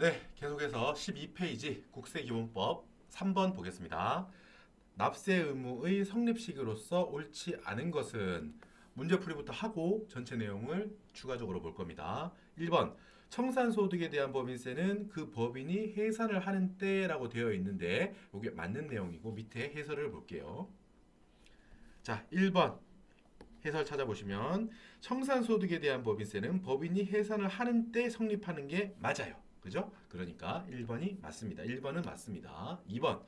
네, 계속해서 12페이지 국세기본법 3번 보겠습니다. 납세 의무의 성립식으로서 옳지 않은 것은 문제풀이부터 하고 전체 내용을 추가적으로 볼 겁니다. 1번 청산소득에 대한 법인세는 그 법인이 해산을 하는 때라고 되어 있는데 이게 맞는 내용이고 밑에 해설을 볼게요. 자, 1번 해설 찾아보시면 청산소득에 대한 법인세는 법인이 해산을 하는 때 성립하는 게 맞아요. 그죠? 그러니까 1번이 맞습니다. 1번은 맞습니다. 2번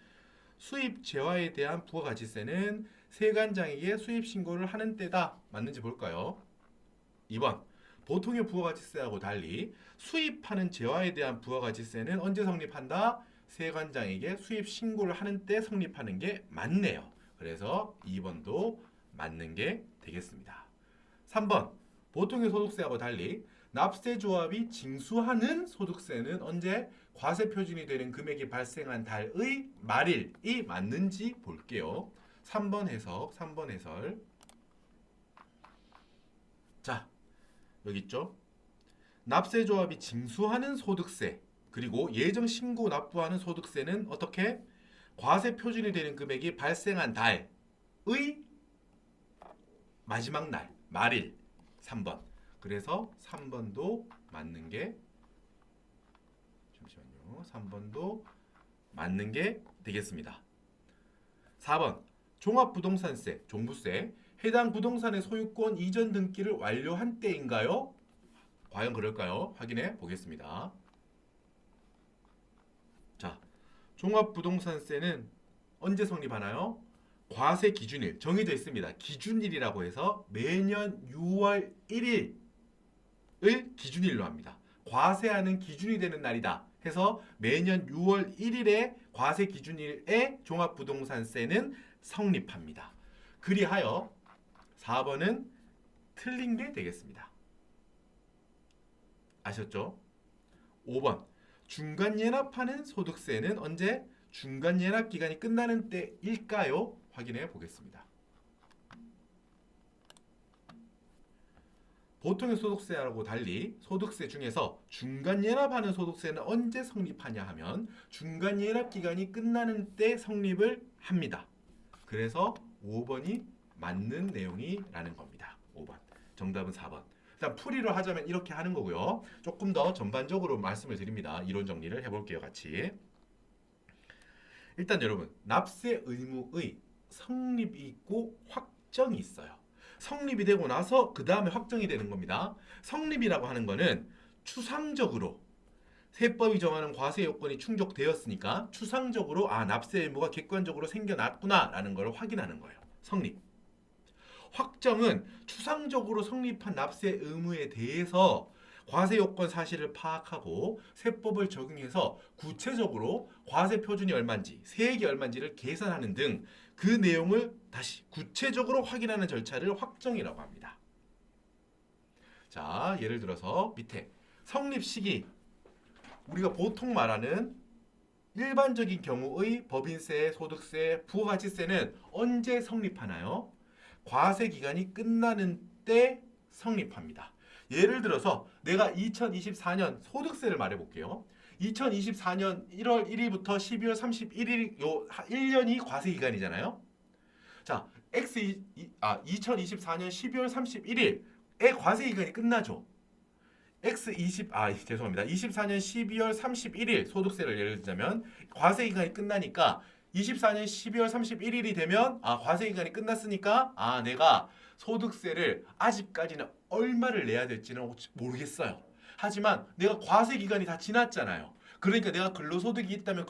수입 재화에 대한 부가가치세는 세관장에게 수입 신고를 하는 때다. 맞는지 볼까요? 2번 보통의 부가가치세하고 달리 수입하는 재화에 대한 부가가치세는 언제 성립한다? 세관장에게 수입 신고를 하는 때 성립하는 게 맞네요. 그래서 2번도 맞는 게 되겠습니다. 3번 보통의 소득세하고 달리 납세조합이 징수하는 소득세는 언제 과세 표준이 되는 금액이 발생한 달의 말일이 맞는지 볼게요. 3번 해석, 3번 해설. 자, 여기 있죠. 납세조합이 징수하는 소득세 그리고 예정 신고 납부하는 소득세는 어떻게 과세 표준이 되는 금액이 발생한 달의 마지막 날, 말일 3번. 그래서 3번도 맞는 게 잠시만요. 3번도 맞는 게 되겠습니다. 4번 종합부동산세, 종부세 해당 부동산의 소유권 이전 등기를 완료한 때인가요? 과연 그럴까요? 확인해 보겠습니다. 자, 종합부동산세는 언제 성립하나요? 과세 기준일 정해져 있습니다. 기준일이라고 해서 매년 6월 1일을 기준일로 합니다. 과세하는 기준이 되는 날이다 해서 매년 6월 1일에 과세 기준일에 종합부동산세는 성립합니다. 그리하여 4번은 틀린 게 되겠습니다. 아셨죠? 5번 중간연합하는 소득세는 언제 중간연합 기간이 끝나는 때일까요? 확인해 보겠습니다. 보통의 소득세하고 달리 소득세 중에서 중간연합하는 소득세는 언제 성립하냐 하면 중간연합 기간이 끝나는 때 성립을 합니다. 그래서 5번이 맞는 내용이라는 겁니다. 5번. 정답은 4번. 일단 풀이를 하자면 이렇게 하는 거고요. 조금 더 전반적으로 말씀을 드립니다. 이론 정리를 해볼게요. 같이. 일단 여러분 납세 의무의 성립이 있고 확정이 있어요. 성립이 되고 나서 그 다음에 확정이 되는 겁니다. 성립이라고 하는 거는 추상적으로 세법이 정하는 과세 요건이 충족되었으니까 추상적으로 납세 의무가 객관적으로 생겨났구나라는 걸 확인하는 거예요. 성립. 확정은 추상적으로 성립한 납세 의무에 대해서 과세 요건 사실을 파악하고 세법을 적용해서 구체적으로 과세 표준이 얼마인지, 세액이 얼마인지를 계산하는 등 그 내용을 다시 구체적으로 확인하는 절차를 확정이라고 합니다. 자, 예를 들어서 밑에 성립 시기 우리가 보통 말하는 일반적인 경우의 법인세, 소득세, 부가가치세는 언제 성립하나요? 과세 기간이 끝나는 때 성립합니다. 예를 들어서 내가 2024년 소득세를 말해 볼게요. 2024년 1월 1일부터 12월 31일 요 1년이 과세 기간이잖아요. 자, 2024년 12월 31일에 과세 기간이 끝나죠. 죄송합니다. 24년 12월 31일 소득세를 예를 들자면 과세 기간이 끝나니까 24년 12월 31일이 되면 과세 기간이 끝났으니까 내가 소득세를 아직까지는 얼마를 내야 될지는 모르겠어요. 하지만 내가 과세 기간이 다 지났잖아요. 그러니까 내가 근로소득이 있다면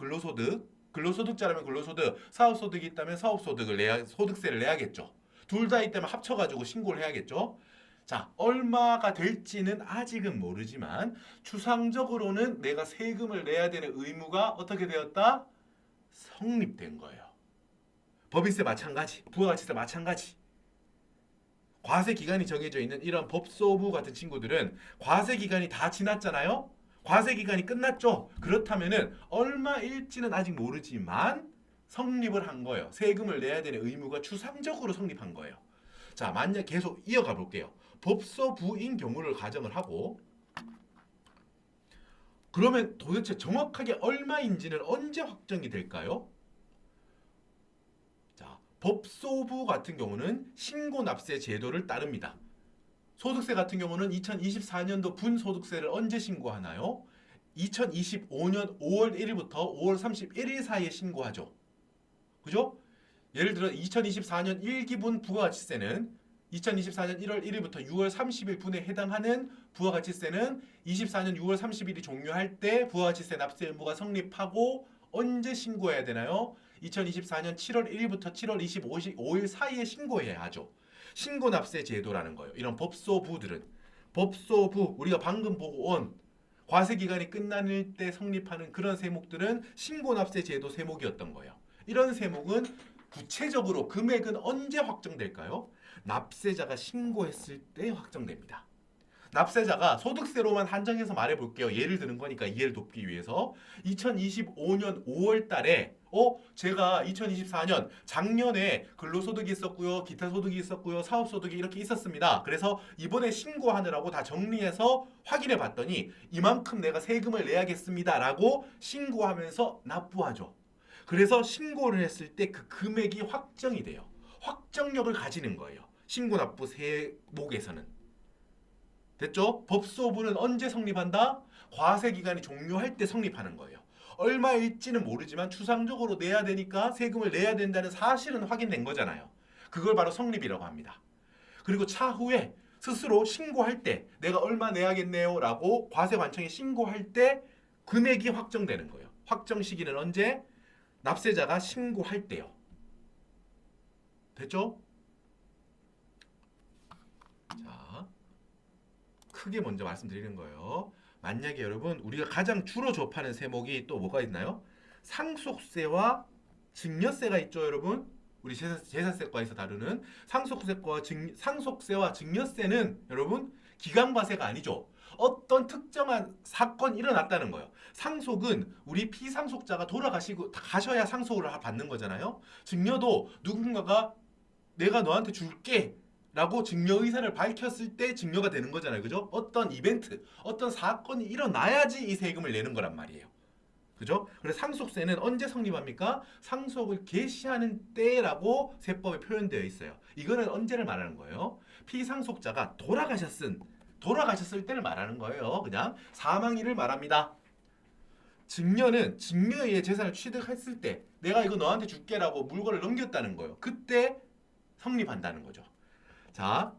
근로소득자라면 근로소득, 사업소득이 있다면 소득세를 내야겠죠. 둘 다 있다면 합쳐가지고 신고를 해야겠죠. 자, 얼마가 될지는 아직은 모르지만 추상적으로는 내가 세금을 내야 되는 의무가 어떻게 되었다? 성립된 거예요. 법인세 마찬가지, 부가가치세 마찬가지. 과세 기간이 정해져 있는 이런 법소부 같은 친구들은 과세 기간이 다 지났잖아요. 과세 기간이 끝났죠. 그렇다면은 얼마일지는 아직 모르지만 성립을 한 거예요. 세금을 내야 되는 의무가 추상적으로 성립한 거예요. 자, 만약 계속 이어가 볼게요. 법소부인 경우를 가정을 하고 그러면 도대체 정확하게 얼마인지는 언제 확정이 될까요? 자, 법소부 같은 경우는 신고납세 제도를 따릅니다. 소득세 같은 경우는 2024년도 분소득세를 언제 신고하나요? 2025년 5월 1일부터 5월 31일 사이에 신고하죠. 그죠? 예를 들어 2024년 1기분 부가가치세는 2024년 1월 1일부터 6월 30일 분에 해당하는 부가가치세는 24년 6월 30일이 종료할 때 부가가치세 납세 의무가 성립하고 언제 신고해야 되나요? 2024년 7월 1일부터 7월 25일 사이에 신고해야 하죠. 신고납세 제도라는 거예요. 이런 법소부들은 법소부 우리가 방금 보고 온 과세 기간이 끝날 때 성립하는 그런 세목들은 신고납세 제도 세목이었던 거예요. 이런 세목은 구체적으로 금액은 언제 확정될까요? 납세자가 신고했을 때 확정됩니다. 납세자가 소득세로만 한정해서 말해볼게요. 예를 드는 거니까 이해를 돕기 위해서 2025년 5월 달에 제가 2024년 작년에 근로소득이 있었고요. 기타 소득이 있었고요. 사업소득이 이렇게 있었습니다. 그래서 이번에 신고하느라고 다 정리해서 확인해 봤더니 이만큼 내가 세금을 내야겠습니다. 라고 신고하면서 납부하죠. 그래서 신고를 했을 때 그 금액이 확정이 돼요. 확정력을 가지는 거예요. 신고납부 세목에서는. 됐죠? 법소부는 언제 성립한다? 과세 기간이 종료할 때 성립하는 거예요. 얼마일지는 모르지만 추상적으로 내야 되니까 세금을 내야 된다는 사실은 확인된 거잖아요. 그걸 바로 성립이라고 합니다. 그리고 차후에 스스로 신고할 때 내가 얼마 내야겠네요 라고 과세관청에 신고할 때 금액이 확정되는 거예요. 확정 시기는 언제? 납세자가 신고할 때요. 됐죠? 자, 크게 먼저 말씀드리는 거예요. 만약에 여러분 우리가 가장 주로 접하는 세목이 또 뭐가 있나요? 상속세와 증여세가 있죠, 여러분. 우리 재산세과에서 다루는 상속세와 증여세는 여러분 기간과세가 아니죠. 어떤 특정한 사건이 일어났다는 거예요. 상속은 우리 피상속자가 돌아가시고 가셔야 상속을 받는 거잖아요. 증여도 누군가가 내가 너한테 줄게 라고 증여 의사를 밝혔을 때 증여가 되는 거잖아요. 그죠? 어떤 이벤트, 어떤 사건이 일어나야지 이 세금을 내는 거란 말이에요. 그죠? 그래서 상속세는 언제 성립합니까? 상속을 개시하는 때라고 세법에 표현되어 있어요. 이거는 언제를 말하는 거예요? 피상속자가 돌아가셨을 때를 말하는 거예요. 그냥 사망일을 말합니다. 증여는 증여에 의해 재산을 취득했을 때 내가 이거 너한테 줄게라고 물건을 넘겼다는 거예요. 그때 성립한다는 거죠. 자,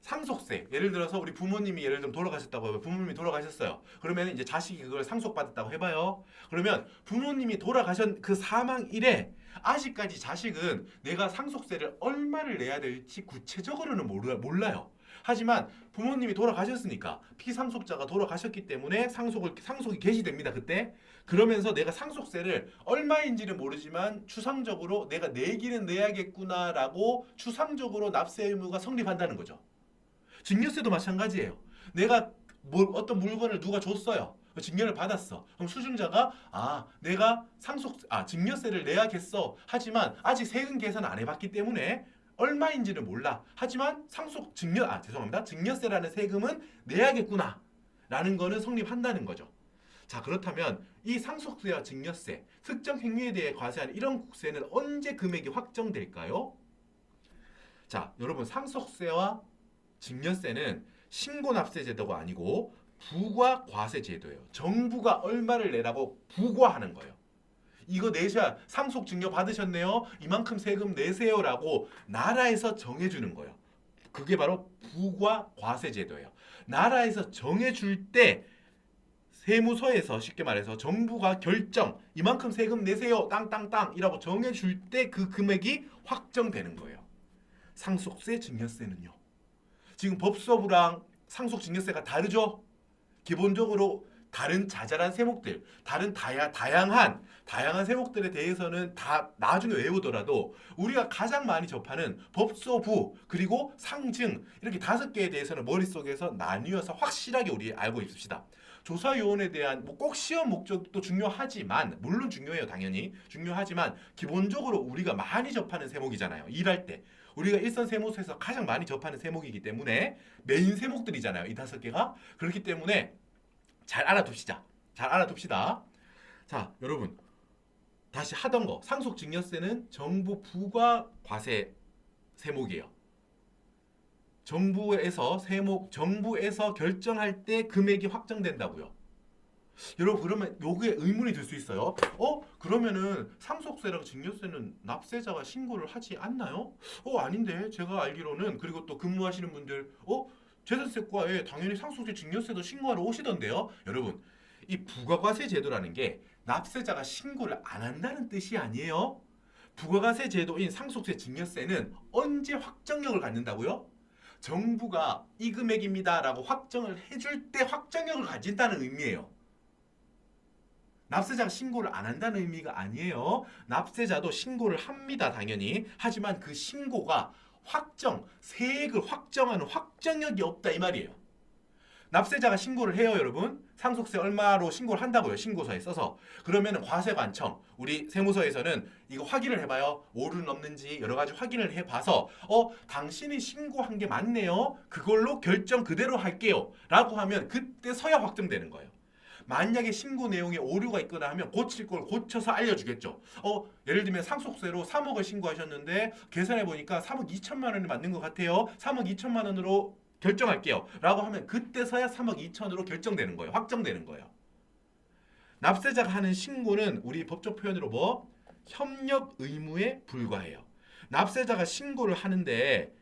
상속세. 예를 들어서 우리 부모님이 예를 들면 돌아가셨다고 해요. 부모님이 돌아가셨어요. 그러면 이제 자식이 그걸 상속받았다고 해봐요. 그러면 부모님이 돌아가신 그 사망일에 아직까지 자식은 내가 상속세를 얼마를 내야 될지 구체적으로는 몰라요. 하지만 부모님이 돌아가셨으니까 피상속자가 돌아가셨기 때문에 상속이 개시됩니다. 그때 그러면서 내가 상속세를 얼마인지는 모르지만 추상적으로 내가 내기는 내야겠구나라고 추상적으로 납세 의무가 성립한다는 거죠. 증여세도 마찬가지예요. 내가 어떤 물건을 누가 줬어요. 증여를 받았어. 그럼 수증자가 내가 증여세를 내야겠어. 하지만 아직 세금 계산 안 해봤기 때문에 얼마인지는 몰라. 하지만 증여세라는 세금은 내야겠구나. 라는 거는 성립한다는 거죠. 자, 그렇다면 이 상속세와 증여세, 특정 행위에 대해 과세하는 이런 국세는 언제 금액이 확정될까요? 자, 여러분 상속세와 증여세는 신고납세 제도가 아니고 부과과세 제도예요. 정부가 얼마를 내라고 부과하는 거예요. 이거 내셔야 상속 증여 받으셨네요. 이만큼 세금 내세요라고 나라에서 정해주는 거예요. 그게 바로 부과과세 제도예요. 나라에서 정해줄 때 세무서에서 쉽게 말해서 정부가 결정 이만큼 세금 내세요 땅땅땅이라고 정해줄 때 그 금액이 확정되는 거예요. 상속세, 증여세는요. 지금 법소부랑 상속증여세가 다르죠? 기본적으로 다른 자잘한 세목들, 다른 다양한 세목들에 대해서는 다 나중에 외우더라도 우리가 가장 많이 접하는 법소부 그리고 상증 이렇게 5개에 대해서는 머릿속에서 나뉘어서 확실하게 우리 알고 있읍시다. 조사요원에 대한 꼭 시험 목적도 중요하지만 물론 중요해요. 당연히 중요하지만 기본적으로 우리가 많이 접하는 세목이잖아요. 일할 때 우리가 일선 세무서에서 가장 많이 접하는 세목이기 때문에 메인 세목들이잖아요. 이 5개가. 그렇기 때문에 잘 알아둡시다. 잘 알아둡시다. 자, 여러분 다시 하던 거 상속증여세는 정부 부과 과세 세목이에요. 정부에서 결정할 때 금액이 확정된다고요. 여러분 그러면 요게 의문이 들 수 있어요. 그러면은 상속세랑 증여세는 납세자가 신고를 하지 않나요? 아닌데 제가 알기로는. 그리고 또 근무하시는 분들 재산세과에 당연히 상속세 증여세도 신고하러 오시던데요. 여러분 이 부가과세 제도라는 게 납세자가 신고를 안 한다는 뜻이 아니에요. 부가과세 제도인 상속세 증여세는 언제 확정력을 갖는다고요? 정부가 이 금액입니다라고 확정을 해줄 때 확정력을 가진다는 의미예요. 납세자가 신고를 안 한다는 의미가 아니에요. 납세자도 신고를 합니다, 당연히. 하지만 그 신고가 세액을 확정하는 확정력이 없다 이 말이에요. 납세자가 신고를 해요, 여러분. 상속세 얼마로 신고를 한다고요, 신고서에 써서. 그러면 과세관청, 우리 세무서에서는 이거 확인을 해봐요. 오류는 없는지 여러 가지 확인을 해봐서 당신이 신고한 게 맞네요. 그걸로 결정 그대로 할게요. 라고 하면 그때서야 확정되는 거예요. 만약에 신고 내용에 오류가 있거나 하면 고칠 걸 고쳐서 알려주겠죠. 예를 들면 상속세로 3억을 신고하셨는데 계산해 보니까 3억 2천만 원이 맞는 것 같아요. 3억 2천만 원으로 결정할게요. 라고 하면 그때서야 3억 2천으로 결정되는 거예요. 확정되는 거예요. 납세자가 하는 신고는 우리 법적 표현으로 협력 의무에 불과해요. 납세자가 신고를 하는데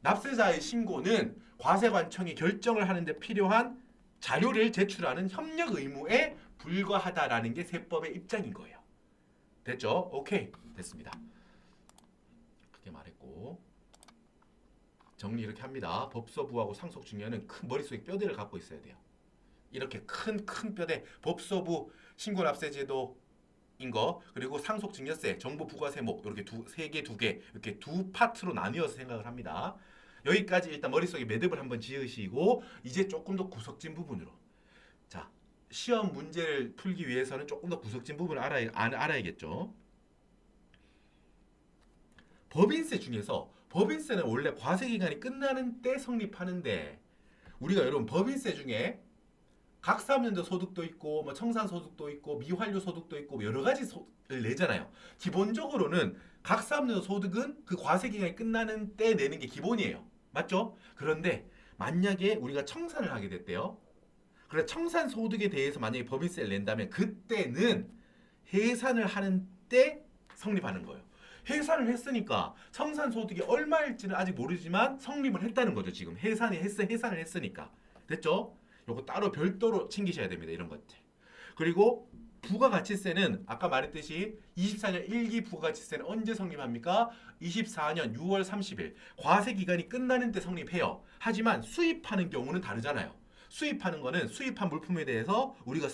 납세자의 신고는 과세관청이 결정을 하는데 필요한 자료를 제출하는 협력 의무에 불과하다라는 게 세법의 입장인 거예요. 됐죠? 오케이. 됐습니다. 크게 말했고 정리 이렇게 합니다. 법소부하고 상속증여는 큰 머릿속에 뼈대를 갖고 있어야 돼요. 이렇게 큰 뼈대 법소부 신고납세제도인 거 그리고 상속증여세 정부 부과세목 이렇게 세 개 이렇게 두 파트로 나뉘어서 생각을 합니다. 여기까지 일단 머릿속에 매듭을 한번 지으시고 이제 조금 더 구석진 부분으로 자 시험 문제를 풀기 위해서는 조금 더 구석진 부분을 알아야겠죠. 법인세 중에서 법인세는 원래 과세기간이 끝나는 때 성립하는데 우리가 여러분 법인세 중에 각사업연도 소득도 있고 청산소득도 있고 미환류 소득도 있고 여러 가지 소득을 내잖아요. 기본적으로는 각사업연도 소득은 그 과세기간이 끝나는 때 내는 게 기본이에요. 맞죠? 그런데 만약에 우리가 청산을 하게 됐대요. 그래서 청산소득에 대해서 만약에 법인세를 낸다면 그때는 해산을 하는 때 성립하는 거예요. 해산을 했으니까 청산소득이 얼마일지는 아직 모르지만 성립을 했다는 거죠. 지금 해산을 했으니까. 됐죠? 요거 따로 별도로 챙기셔야 됩니다. 이런 것들. 그리고 부가가치세는 아까 말했듯이 24년 1기 부가가치세는 언제 성립합니까? 24년 6월 30일 과세기간이 끝나는 때 성립해요. 하지만 수입하는 경우는 다르잖아요. 수입하는 거는 수입한 물품에 대해서 우리가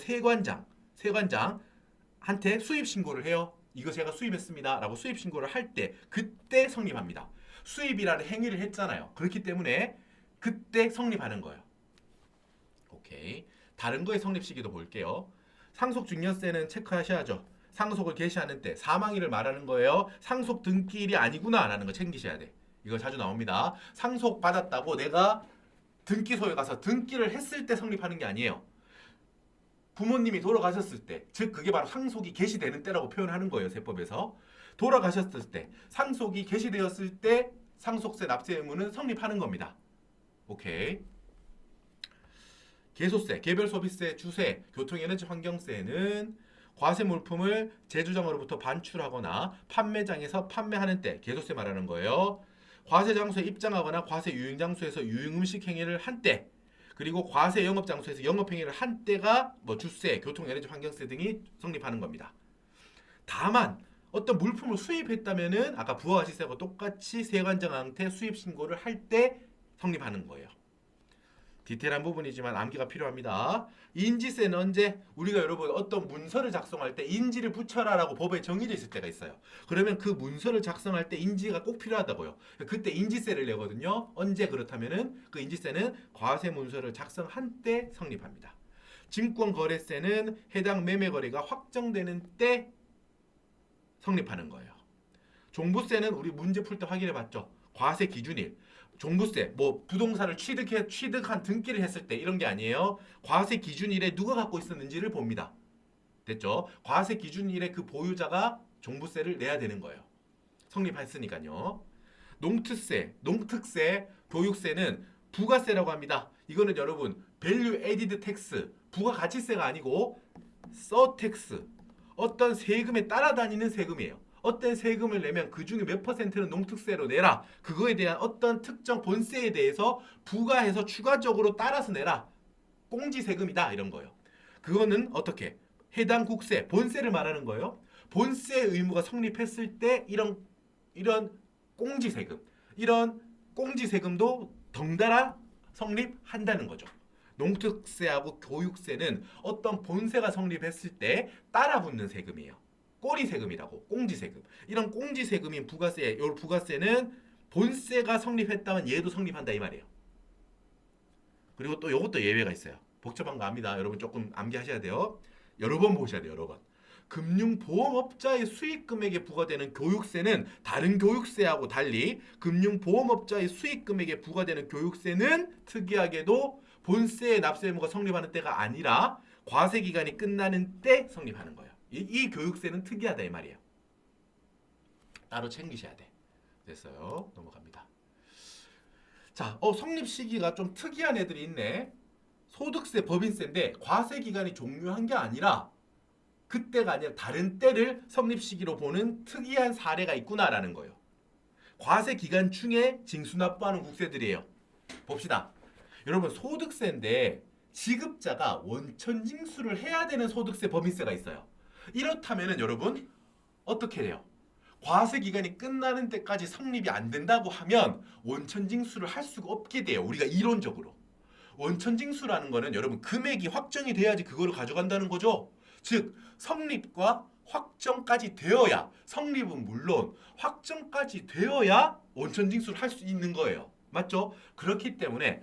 세관장한테 수입 신고를 해요. 이거 제가 수입했습니다 라고 수입 신고를 할 때 그때 성립합니다. 수입이라는 행위를 했잖아요. 그렇기 때문에 그때 성립하는 거예요. 오케이. 다른 거의 성립 시기도 볼게요. 상속증여세는 체크하셔야죠. 상속을 개시하는 때 사망일을 말하는 거예요. 상속 등기일이 아니구나 라는 거 챙기셔야 돼. 이거 자주 나옵니다. 상속 받았다고 내가 등기소에 가서 등기를 했을 때 성립하는 게 아니에요. 부모님이 돌아가셨을 때, 즉 그게 바로 상속이 개시되는 때라고 표현하는 거예요. 세법에서. 돌아가셨을 때, 상속이 개시되었을 때 상속세 납세 의무는 성립하는 겁니다. 오케이. 개소세, 개별소비세, 주세, 교통에너지 환경세는 과세 물품을 제조장으로부터 반출하거나 판매장에서 판매하는 때 개소세 말하는 거예요. 과세 장소에 입장하거나 과세 유흥 장소에서 유흥 음식 행위를 한 때, 그리고 과세 영업 장소에서 영업 행위를 한 때가 주세, 교통에너지 환경세 등이 성립하는 겁니다. 다만 어떤 물품을 수입했다면은 아까 부가가치세하고 똑같이 세관장한테 수입 신고를 할 때 성립하는 거예요. 디테일한 부분이지만 암기가 필요합니다. 인지세는 언제? 우리가 여러분 어떤 문서를 작성할 때 인지를 붙여라라고 법에 정해져 있을 때가 있어요. 그러면 그 문서를 작성할 때 인지가 꼭 필요하다고요. 그때 인지세를 내거든요. 언제 그렇다면은 그 인지세는 과세 문서를 작성한 때 성립합니다. 증권거래세는 해당 매매거래가 확정되는 때 성립하는 거예요. 종부세는 우리 문제 풀 때 확인해 봤죠. 과세 기준일. 종부세, 뭐 부동산을 취득한 등기를 했을 때 이런 게 아니에요. 과세 기준일에 누가 갖고 있었는지를 봅니다. 됐죠? 과세 기준일에 그 보유자가 종부세를 내야 되는 거예요. 성립했으니까요. 농특세, 교육세는 부가세라고 합니다. 이거는 여러분 value added tax, 부가가치세가 아니고 서택스, 어떤 세금에 따라다니는 세금이에요. 어떤 세금을 내면 그 중에 몇 퍼센트는 농특세로 내라. 그거에 대한 어떤 특정 본세에 대해서 부과해서 추가적으로 따라서 내라. 공지세금이다 이런 거예요. 그거는 어떻게? 해당 국세, 본세를 말하는 거예요. 본세 의무가 성립했을 때 이런 공지세금, 이런 공지세금도 덩달아 성립한다는 거죠. 농특세하고 교육세는 어떤 본세가 성립했을 때 따라붙는 세금이에요. 꼬리세금이라고, 공지세금. 이런 공지세금인 부가세, 요 부가세는 본세가 성립했다면 얘도 성립한다 이 말이에요. 그리고 또 이것도 예외가 있어요. 복잡한 거 압니다. 여러분 조금 암기하셔야 돼요. 여러 번 보셔야 돼요. 여러 번. 금융보험업자의 수익금액에 부과되는 교육세는 다른 교육세하고 달리 금융보험업자의 수익금액에 부과되는 교육세는 특이하게도 본세의 납세 의무가 성립하는 때가 아니라 과세기간이 끝나는 때 성립하는 거예요. 이 교육세는 특이하다 이 말이에요. 따로 챙기셔야 돼. 됐어요. 넘어갑니다. 자, 성립 시기가 좀 특이한 애들이 있네. 소득세, 법인세인데 과세기간이 종료한 게 아니라 그때가 아니라 다른 때를 성립 시기로 보는 특이한 사례가 있구나라는 거예요. 과세 기간 중에 징수납부하는 국세들이에요. 봅시다. 여러분 소득세인데 지급자가 원천 징수를 해야 되는 소득세, 법인세가 있어요. 이렇다면은 여러분 어떻게 돼요? 과세 기간이 끝나는 때까지 성립이 안 된다고 하면 원천 징수를 할 수가 없게 돼요. 우리가 이론적으로. 원천 징수라는 거는 여러분 금액이 확정이 돼야지 그거를 가져간다는 거죠. 즉 성립과 확정까지 되어야, 성립은 물론 확정까지 되어야 원천 징수를 할 수 있는 거예요. 맞죠? 그렇기 때문에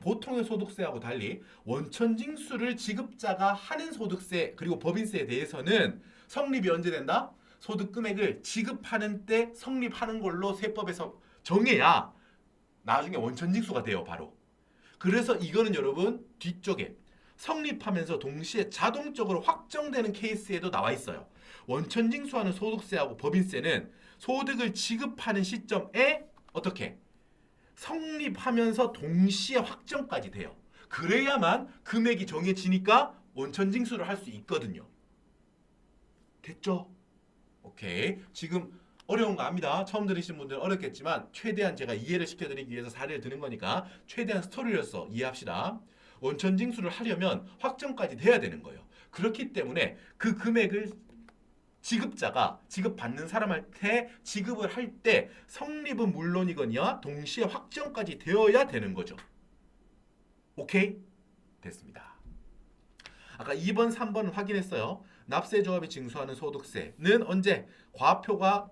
보통의 소득세하고 달리 원천 징수를 지급자가 하는 소득세 그리고 법인세에 대해서는 성립이 언제 된다? 소득 금액을 지급하는 때 성립하는 걸로 세법에서 정해야 나중에 원천 징수가 돼요. 바로. 그래서 이거는 여러분 뒤쪽에 성립하면서 동시에 자동적으로 확정되는 케이스에도 나와 있어요. 원천 징수하는 소득세하고 법인세는 소득을 지급하는 시점에 어떻게? 성립하면서 동시에 확정까지 돼요. 그래야만 금액이 정해지니까 원천 징수를 할 수 있거든요. 됐죠? 오케이. 지금 어려운 거 압니다. 처음 들으신 분들은 어렵겠지만 최대한 제가 이해를 시켜드리기 위해서 사례를 드는 거니까 최대한 스토리로서 이해합시다. 원천 징수를 하려면 확정까지 돼야 되는 거예요. 그렇기 때문에 그 금액을 지급자가 지급받는 사람한테 지급을 할 때 성립은 물론이거니와 동시에 확정까지 되어야 되는 거죠. 오케이? 됐습니다. 아까 2번, 3번은 확인했어요. 납세조합이 징수하는 소득세는 언제? 과표가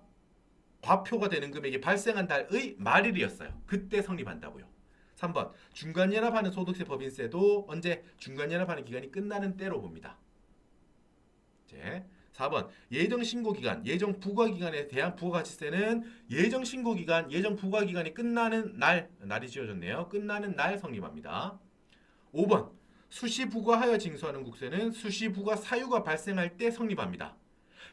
되는 금액이 발생한 달의 말일이었어요. 그때 성립한다고요. 3번 중간연합하는 소득세, 법인세도 언제? 중간연합하는 기간이 끝나는 때로 봅니다. 이제 4번 예정신고기간, 예정부과기간에 대한 부가가치세는 예정신고기간, 예정부과기간이 끝나는 날이 지어졌네요. 끝나는 날 성립합니다. 5번 수시부과하여 징수하는 국세는 수시부과 사유가 발생할 때 성립합니다.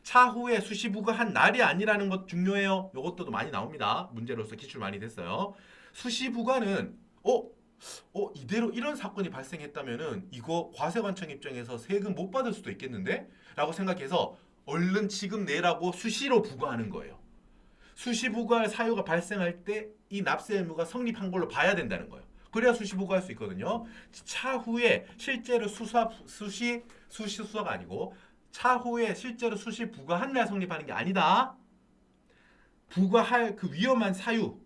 차후에 수시부과한 날이 아니라는 것 중요해요. 이것도 많이 나옵니다. 문제로서 기출 많이 됐어요. 수시부과는 이대로 이런 사건이 발생했다면은 이거 과세관청 입장에서 세금 못 받을 수도 있겠는데? 라고 생각해서 얼른 지금 내라고 수시로 부과하는 거예요. 수시 부과할 사유가 발생할 때 이 납세 의무가 성립한 걸로 봐야 된다는 거예요. 그래야 수시 부과할 수 있거든요. 차후에 실제로 수시 수사가 아니고 차후에 실제로 수시 부과한 날 성립하는 게 아니다. 부과할 그 위험한 사유,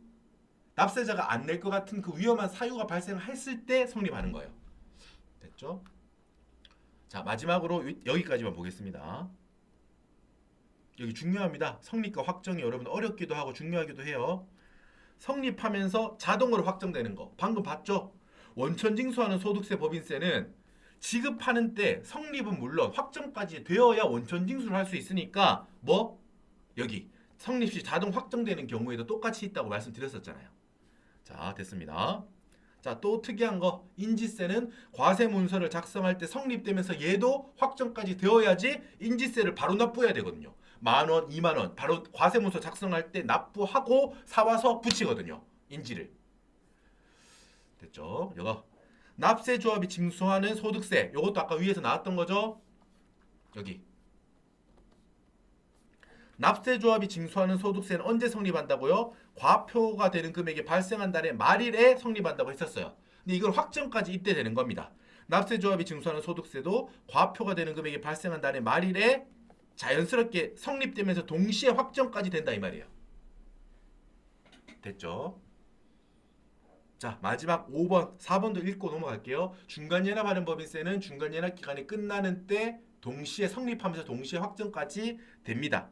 납세자가 안 낼 것 같은 그 위험한 사유가 발생했을 때 성립하는 거예요. 됐죠? 자, 마지막으로 여기까지만 보겠습니다. 여기 중요합니다. 성립과 확정이 여러분 어렵기도 하고 중요하기도 해요. 성립하면서 자동으로 확정되는 거. 방금 봤죠? 원천 징수하는 소득세, 법인세는 지급하는 때 성립은 물론 확정까지 되어야 원천 징수를 할 수 있으니까 여기 성립 시 자동 확정되는 경우에도 똑같이 있다고 말씀드렸었잖아요. 자, 됐습니다. 자, 또 특이한 거 인지세는 과세 문서를 작성할 때 성립되면서 얘도 확정까지 되어야지 인지세를 바로 납부해야 되거든요. 10,000원, 20,000원 바로 과세 문서 작성할 때 납부하고 사와서 붙이거든요. 인지를. 됐죠? 이거 납세조합이 징수하는 소득세 이것도 아까 위에서 나왔던 거죠? 여기 납세조합이 징수하는 소득세는 언제 성립한다고요? 과표가 되는 금액이 발생한 달의 말일에 성립한다고 했었어요. 근데 이걸 확정까지 이때 되는 겁니다. 납세조합이 징수하는 소득세도 과표가 되는 금액이 발생한 달의 말일에 자연스럽게 성립되면서 동시에 확정까지 된다 이 말이에요. 됐죠? 자, 마지막 5번, 4번도 읽고 넘어갈게요. 중간연합하는 법인세는 중간연합 기간이 끝나는 때 동시에 성립하면서 동시에 확정까지 됩니다.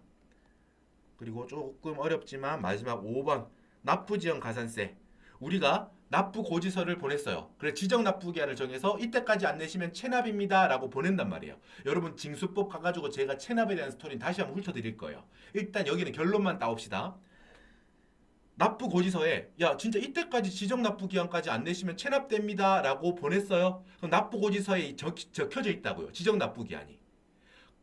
그리고 조금 어렵지만 마지막 5번 납부지연 가산세. 우리가 납부 고지서를 보냈어요. 그래 지정 납부기한을 정해서 이때까지 안 내시면 체납입니다 라고 보낸단 말이에요. 여러분 징수법 가가지고 제가 체납에 대한 스토리는 다시 한번 훑어드릴 거예요. 일단 여기는 결론만 따옵시다. 납부 고지서에 야 진짜 이때까지 지정 납부 기한까지 안 내시면 체납됩니다 라고 보냈어요. 그럼 납부 고지서에 적혀져 있다고요. 지정 납부 기한이.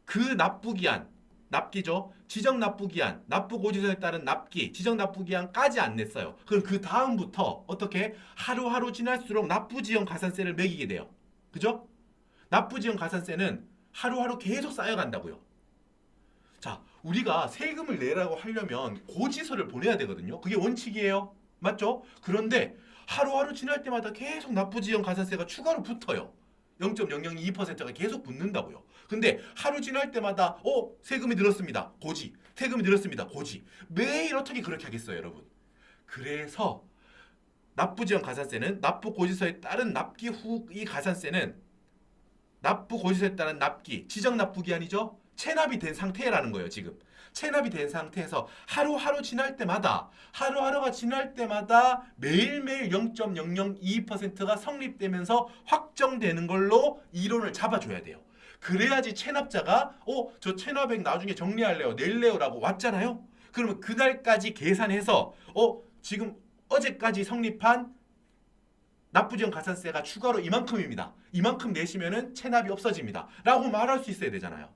그 납부 기한 납기죠. 지정 납부 기한, 납부 고지서에 따른 납기, 지정 납부 기한까지 안 냈어요. 그럼 그 다음부터 어떻게 하루하루 지날수록 납부 지연 가산세를 매기게 돼요. 그죠? 납부 지연 가산세는 하루하루 계속 쌓여간다고요. 자, 우리가 세금을 내라고 하려면 고지서를 보내야 되거든요. 그게 원칙이에요. 맞죠? 그런데 하루하루 지날 때마다 계속 납부 지연 가산세가 추가로 붙어요. 0.002%가 계속 붙는다고요. 근데 하루 지날 때마다 세금이 늘었습니다. 고지. 세금이 늘었습니다. 고지. 매일 어떻게 그렇게 하겠어요, 여러분? 그래서 납부지연 가산세는 납부 고지서에 따른 납기 후 이 가산세는 납부 고지서에 따른 납기, 지정 납부 기한이죠. 체납이 된 상태라는 거예요, 지금. 체납이 된 상태에서 하루하루가 지날 때마다 매일매일 0.002%가 성립되면서 확정되는 걸로 이론을 잡아줘야 돼요. 그래야지 체납자가 저 체납액 나중에 정리할래요, 낼래요라고 왔잖아요. 그러면 그날까지 계산해서 지금 어제까지 성립한 납부지연 가산세가 추가로 이만큼입니다. 이만큼 내시면은 체납이 없어집니다. 라고 말할 수 있어야 되잖아요.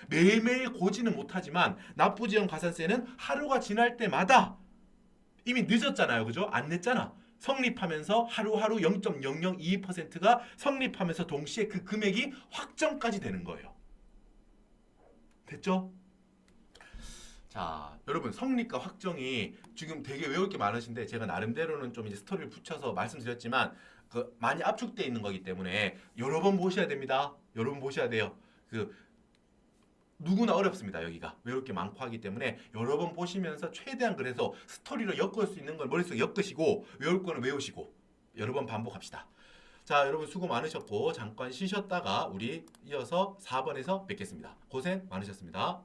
매일매일 고지는 못하지만 납부지연 가산세는 하루가 지날 때마다 이미 늦었잖아요. 그죠? 안 냈잖아. 성립하면서 하루하루 0.0022%가 성립하면서 동시에 그 금액이 확정까지 되는 거예요. 됐죠? 자, 여러분 성립과 확정이 지금 되게 외울 게 많으신데 제가 나름대로는 좀 이제 스토리를 붙여서 말씀드렸지만 많이 압축되어 있는 거기 때문에 여러 번 보셔야 됩니다. 여러 번 보셔야 돼요. 누구나 어렵습니다. 여기가 외울 게 많고 하기 때문에 여러 번 보시면서 최대한 그래서 스토리로 엮을 수 있는 걸 머릿속에 엮으시고 외울 거는 외우시고 여러 번 반복합시다. 자, 여러분 수고 많으셨고 잠깐 쉬셨다가 우리 이어서 4번에서 뵙겠습니다. 고생 많으셨습니다.